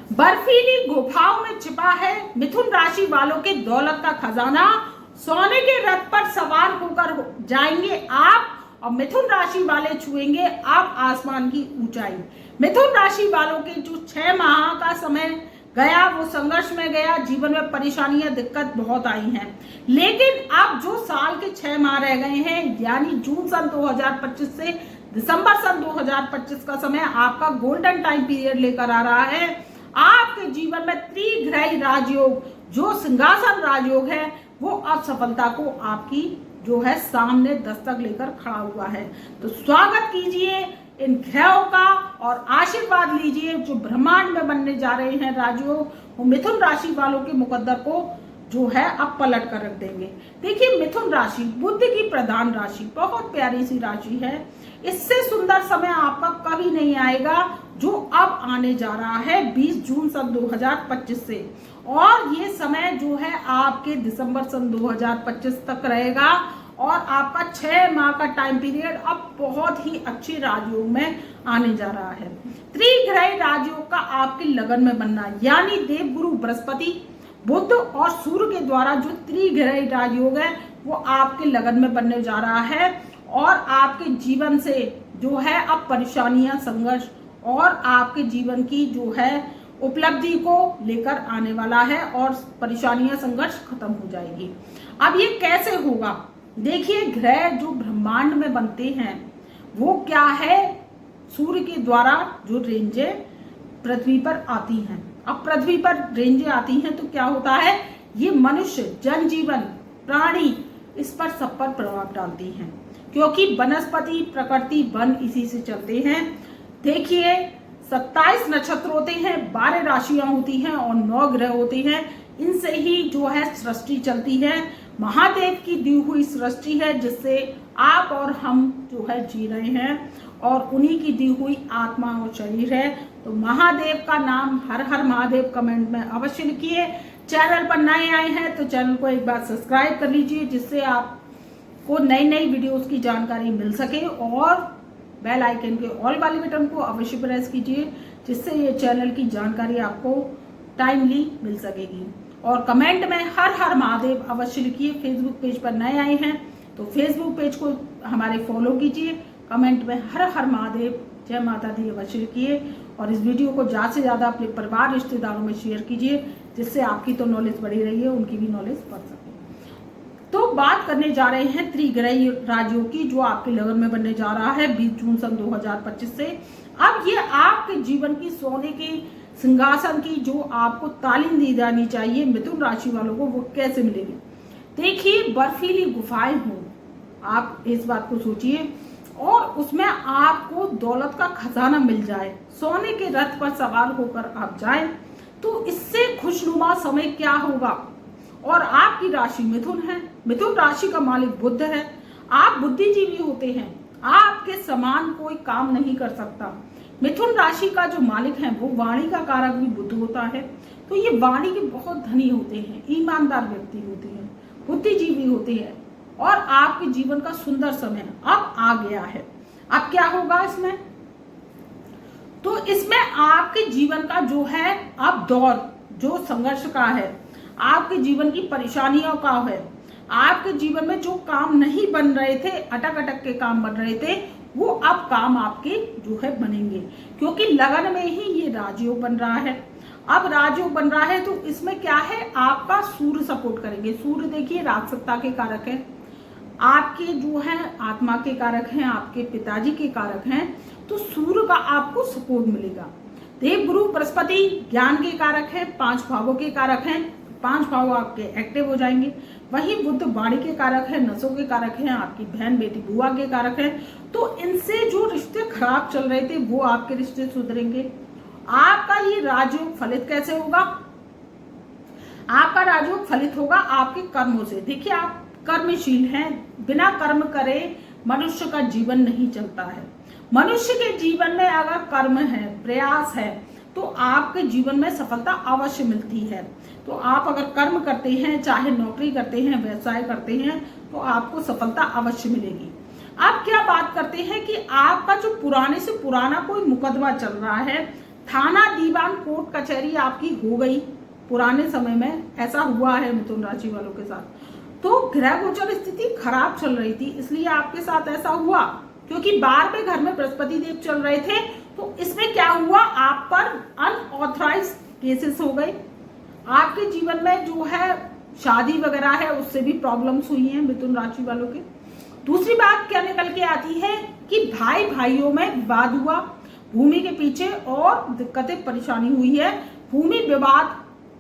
बर्फीली गुफाओं में छिपा है मिथुन राशि वालों के दौलत का खजाना। सोने के रथ पर सवार होकर जाएंगे आप, और मिथुन राशि वाले छुएंगे आप आसमान की ऊंचाई। मिथुन राशि वालों के जो 6 माह का समय गया वो संघर्ष में गया, जीवन में परेशानियां दिक्कत बहुत आई हैं, लेकिन अब जो साल के 6 माह रह गए हैं यानी जून सन 2025 से दिसंबर सन 2025 का समय आपका गोल्डन टाइम पीरियड लेकर आ रहा है। आपके जीवन में त्रिग्रही राजयोग जो सिंहासन राजयोग है वो अब सफलता को आपकी जो है सामने दस्तक लेकर खड़ा हुआ है। तो स्वागत कीजिए इन ग्रहों का और आशीर्वाद लीजिए जो ब्रह्मांड में बनने जा रहे हैं राजयोग, वो मिथुन राशि वालों के मुकद्दर को जो है अब पलट कर रख देंगे। देखिए मिथुन राशि बुध की प्रधान राशि, बहुत प्यारी सी राशि है। इससे सुंदर समय आपका कभी नहीं आएगा जो अब आने जा रहा है 20 जून सन 2025 से, और ये समय जो है आपके दिसंबर सन 2025 तक रहेगा, और आपका 6 माह का टाइम पीरियड अब बहुत ही अच्छे राजयोग में आने जा रहा है। त्रिग्रही राजयोग का आपके लगन में बनना यानी देवगुरु बृहस्पति, बुध और सूर्य के द्वारा जो त्रिग्रही राजयोग है वो आपके लगन में बनने जा रहा है, और आपके जीवन से जो है अब परेशानियां, संघर्ष और आपके जीवन की जो है उपलब्धि को लेकर आने वाला है, और परेशानियां, संघर्ष खत्म हो जाएगी। अब ये कैसे होगा? देखिए ग्रह जो ब्रह्मांड में बनते हैं वो क्या है, सूर्य के द्वारा जो रेंजें पृथ्वी पर आती हैं। अब पृथ्वी पर रेंजें आती हैं तो क्या होता है, ये मनुष्य, जनजीवन, प्राणी इस पर सब पर प्रभाव डालती हैं, क्योंकि वनस्पति, प्रकृति, वन इसी से चलते हैं। देखिए 27 नक्षत्र होते हैं, 12 राशियां होती हैं और 9 ग्रह होते हैं। इनसे ही जो है सृष्टि चलती है। महादेव की दी हुई सृष्टि है जिससे आप और हम जो है जी रहे हैं, और उन्हीं की दी हुई आत्मा और शरीर है। तो महादेव का नाम हर हर महादेव कमेंट में अवश्य लिखिए। चैनल पर नए आए हैं तो चैनल को एक बार सब्सक्राइब कर लीजिए जिससे आपको नई नई वीडियोस की जानकारी मिल सके, और बेल आइकन के ऑल वाले बटन को अवश्य प्रेस कीजिए जिससे ये चैनल की जानकारी आपको टाइमली मिल सकेगी। और कमेंट में हर हर महादेव अवश्य लिखिए। फेसबुक पेज पर नए आए हैं तो फेसबुक पेज को हमारे फॉलो कीजिए, कमेंट में हर हर महादेव, जय माता दी अवश्य लिखिए, और इस वीडियो को ज़्यादा से ज़्यादा अपने परिवार रिश्तेदारों में शेयर कीजिए जिससे आपकी तो नॉलेज बढ़ी रही है, उनकी भी नॉलेज बढ़ सके। तो बात करने जा रहे हैं त्रिग्रही राजयोग की जो आपके लगन में बनने जा रहा है 20 जून सन 2025 से। अब ये आपके जीवन की सोने की सिंहासन की जो आपको तालीम दी जानी चाहिए मिथुन राशि वालों को, वो कैसे मिलेगी? देखिए बर्फीली गुफाएं हों, आप इस बात को सोचिए, और उसमें आपको दौलत का खजाना मिल जाए, सोने के रथ पर सवार होकर आप जाएं, तो इससे खुशनुमा समय क्या होगा। और आपकी राशि मिथुन है, मिथुन राशि का मालिक बुध है, आप बुद्धिजीवी होते हैं, आपके समान कोई काम नहीं कर सकता। मिथुन राशि का जो मालिक है वो वाणी का कारक भी बुध होता है, तो ये वाणी के बहुत धनी होते हैं, ईमानदार व्यक्ति होते हैं, बुद्धिजीवी होते हैं, और आपके जीवन का सुंदर समय अब आ गया है। अब क्या होगा इसमें? तो इसमें आपके जीवन का जो है अब दौर जो संघर्ष का है, आपके जीवन की परेशानियों का है, आपके जीवन में जो काम नहीं बन रहे थे, अटक अटक के काम बन रहे थे, वो अब काम आपके जो है बनेंगे, क्योंकि लगन में ही ये राजयोग बन रहा है। अब राजयोग बन रहा है तो इसमें क्या है, आपका सूर्य सपोर्ट करेंगे। सूर्य देखिए राजसत्ता के कारक है, आपके जो है आत्मा के कारक हैं, आपके पिताजी के कारक हैं, तो सूर्य का आपको सपोर्ट मिलेगा। देवगुरु बृहस्पति ज्ञान के कारक है, 5 भावों के कारक हैं, 5 भाव आपके एक्टिव हो जाएंगे। वही बुध वाणी के कारक है, नसों के कारक हैं, आपकी बहन, बेटी, बुआ के कारक हैं। तो इनसे जो रिश्ते खराब चल रहे थे वो आपके रिश्ते सुधरेंगे। आपका ये राजयोग फलित कैसे होगा? आपका राजयोग फलित होगा आपके कर्मों से। देखिए आप कर्मशील हैं, बिना कर्म करे मनुष्य का जीवन नहीं चलता है। मनुष्य के जीवन में अगर कर्म है, प्रयास है, तो आपके जीवन में सफलता अवश्य मिलती है। तो आप अगर कर्म करते हैं, चाहे नौकरी करते हैं, व्यवसाय करते हैं, तो आपको सफलता अवश्य मिलेगी। अब क्या बात करते हैं कि आपका जो पुराने से पुराना कोई मुकदमा चल रहा है, थाना दीवान कोर्ट कचहरी आपकी हो गई पुराने समय में, ऐसा हुआ है मिथुन राशि वालों के साथ। तो ग्रह गोचर स्थिति खराब चल रही थी, इसलिए आपके साथ ऐसा हुआ, क्योंकि 12वें घर में बृहस्पति देव चल रहे थे। तो इसमें क्या हुआ, आप पर अनऑथराइज केसेस हो गए। आपके जीवन में जो है शादी वगैरह है उससे भी प्रॉब्लम्स हुई हैं मिथुन राशि वालों के। दूसरी बात क्या निकल के आती है कि भाई भाइयों में विवाद हुआ, भूमि के पीछे और दिक्कतें परेशानी हुई है। भूमि विवाद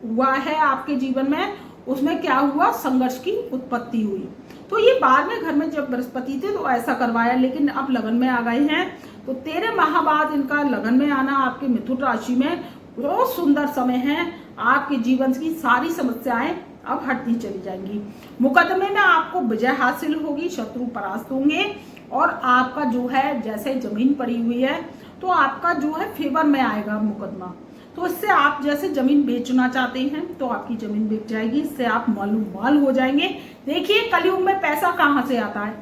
हुआ है आपके जीवन में, उसमें क्या हुआ, संघर्ष की उत्पत्ति हुई। तो ये 12वें घर में जब बृहस्पति थे तो ऐसा करवाया, लेकिन अब लगन में आ गए हैं। तो 13 माह बाद इनका लगन में आना आपके मिथुन राशि में बहुत सुंदर समय है। आपके जीवन की सारी समस्याएं अब हटती चली जाएंगी। मुकदमे में आपको विजय हासिल होगी, शत्रु परास्त होंगे, और आपका जो है जैसे जमीन पड़ी हुई है तो आपका जो है फेवर में आएगा मुकदमा। तो इससे आप जैसे जमीन बेचना चाहते हैं तो आपकी जमीन बिक जाएगी, इससे आप मालूम माल हो जाएंगे। देखिए कलयुग में पैसा कहाँ से आता है,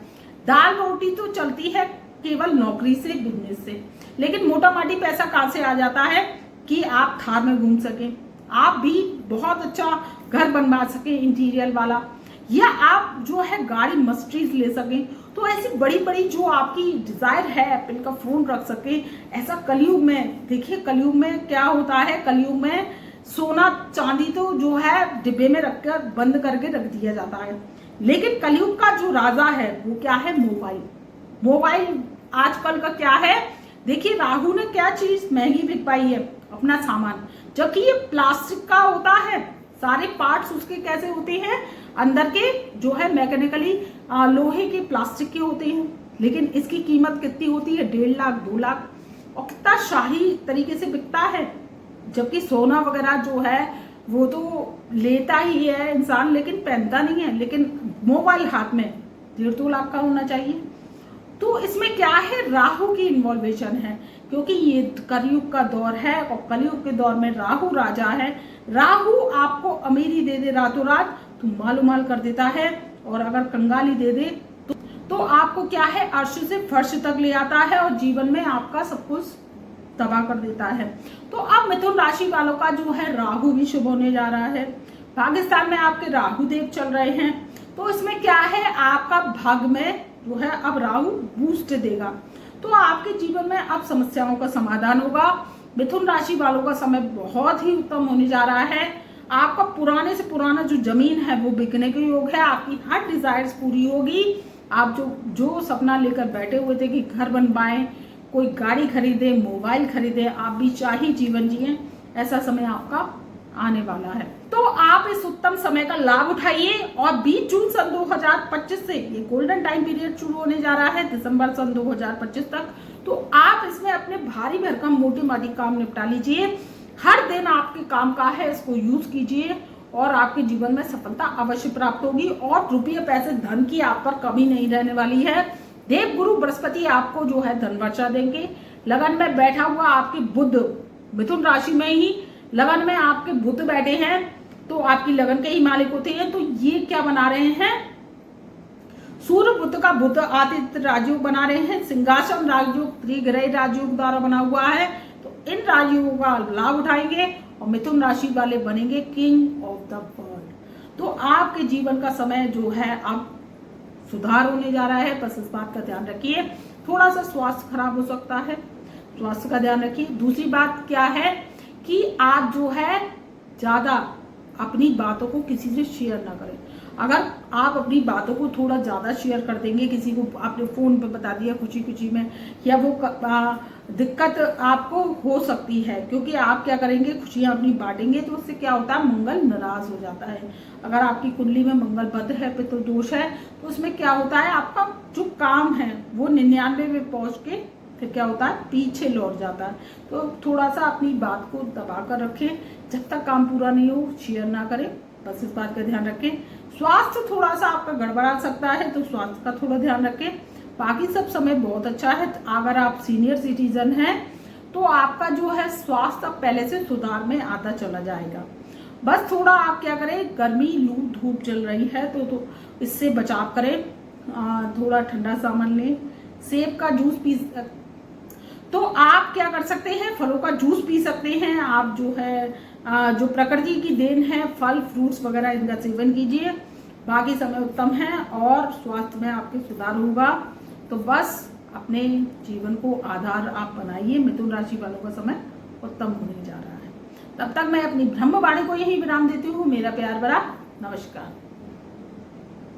दाल रोटी तो चलती है केवल नौकरी से, बिजनेस से, लेकिन मोटा माटी पैसा कहाँ से आ जाता है कि आप थार में घूम सकें, आप भी बहुत अच्छा घर बनवा सकें इंटीरियर वाला, या आप जो है गाड़ी मर्सिडीज ले सकें। तो ऐसी बड़ी बड़ी जो आपकी डिजायर है, एप्पल का फोन रख सके, ऐसा कलयुग में। देखिए कलयुग में क्या होता है, कलयुग में सोना चांदी तो जो है डिब्बे में रखकर बंद करके रख दिया जाता है, लेकिन कलयुग का जो राजा है वो क्या है, मोबाइल। मोबाइल आजकल का क्या है, देखिए राहु ने क्या चीज महंगी बिकवाई है, अपना सामान, जबकि ये प्लास्टिक का होता है, सारे पार्ट्स उसके कैसे होते हैं, अंदर के जो है मैकेनिकली लोहे के प्लास्टिक के होते हैं, लेकिन इसकी कीमत कितनी होती है, 1.5 लाख 2 लाख, और कितना शाही तरीके से बिकता है। जबकि सोना वगैरह जो है वो तो लेता ही है इंसान, लेकिन पहनता नहीं है, लेकिन मोबाइल हाथ में 1.5-2 लाख का होना चाहिए। तो इसमें क्या है, राहु की इन्वॉल्वेशन है, क्योंकि ये कलयुग का दौर है और कलयुग के दौर में राहु राजा है। राहु आपको अमीरी दे दे रातों रात तो मालो माल कर देता है, और अगर कंगाली दे दे तो आपको क्या है, अर्श से फर्श तक ले आता है और जीवन में आपका सब कुछ तबाह कर देता है। तो अब मिथुन राशि वालों का जो है राहु भी शुभ होने जा रहा है, पाकिस्तान में आपके राहु देव चल रहे हैं। तो इसमें क्या है, आपका भाग्य में जो है अब राहु बूस्ट देगा, तो आपके जीवन में अब समस्याओं का समाधान होगा। मिथुन राशि वालों का समय बहुत ही उत्तम होने जा रहा है। आपका पुराने से पुराना जो जमीन है वो बिकने के योग है, आपकी हर डिजायर्स पूरी होगी। आप जो सपना लेकर बैठे हुए थे कि घर बनवाएं, कोई गाड़ी खरीदे, मोबाइल खरीदे, आप भी शाही जीवन जिए, ऐसा समय आपका आने वाला है। तो आप इस उत्तम समय का लाभ उठाइए, और 20 जून सन 2025 से ये गोल्डन टाइम पीरियड शुरू होने जा रहा है, दिसंबर सन 2025 तक। तो आप इसमें अपने भारी भरकम मोटी माटी काम निपटा लीजिए। हर दिन आपके काम का है, इसको यूज कीजिए और आपके जीवन में सफलता अवश्य प्राप्त होगी, और रुपये पैसे धन की आप पर कमी नहीं रहने वाली है। देव गुरु बृहस्पति आपको जो है धन वर्षा देंगे। लगन में बैठा हुआ आपके बुध, मिथुन राशि में ही लगन में आपके बुध बैठे हैं, तो आपकी लगन के ही मालिक होते हैं। तो ये क्या बना रहे हैं, सूर्य बुध का बुध आदित्य राजयोग बना रहे हैं, सिंहासन राजयोग त्रिग्रह राजयोग द्वारा बना हुआ है। तो इन राजयोगों का लाभ उठाएंगे और मिथुन राशि वाले बनेंगे किंग ऑफ द वर्ल्ड। तो आपके जीवन का समय जो है अब सुधार होने जा रहा है, बस इस बात का ध्यान रखिए। थोड़ा सा स्वास्थ्य खराब हो सकता है, स्वास्थ्य का ध्यान रखिए। दूसरी बात क्या है कि आप जो है ज्यादा अपनी बातों को किसी से शेयर ना करें। अगर आप अपनी बातों को थोड़ा ज्यादा शेयर कर देंगे, किसी को आपने फोन पे बता दिया खुशी खुशी में, या वो दिक्कत आपको हो सकती है, क्योंकि आप क्या करेंगे, खुशियां अपनी बांटेंगे, तो उससे क्या होता है, मंगल नाराज हो जाता है। अगर आपकी कुंडली में मंगल बद है, पितृ दोष है, तो उसमें क्या होता है, आपका जो काम है वो 99 में पहुंच के फिर क्या होता है, पीछे लौट जाता है। तो थोड़ा सा अपनी बात को दबा कर रखें, जब तक काम पूरा नहीं हो शेयर ना करें, बस इस बात का ध्यान रखें। स्वास्थ्य थोड़ा सा आपका गड़बड़ा सकता है, तो स्वास्थ्य का थोड़ा ध्यान रखें। बाकी सब समय बहुत अच्छा है। अगर आप सीनियर सिटीजन हैं तो आपका जो है स्वास्थ्य पहले से सुधार में आता चला जाएगा। बस थोड़ा आप क्या करें, गर्मी लू धूप चल रही है तो इससे बचाव करें, थोड़ा ठंडा सामान लें, सेब का जूस पी। तो आप क्या कर सकते हैं, फलों का जूस पी सकते हैं। आप जो है जो प्रकृति की देन है, फल फ्रूट्स वगैरह, इनका सेवन कीजिए। बाकी समय उत्तम है और स्वास्थ्य में आपके सुधार होगा। तो बस अपने जीवन को आधार आप बनाइए। मिथुन राशि वालों का समय उत्तम होने जा रहा है। तब तक मैं अपनी ब्रह्मवाणी को यही विराम देती हूँ। मेरा प्यार भरा नमस्कार।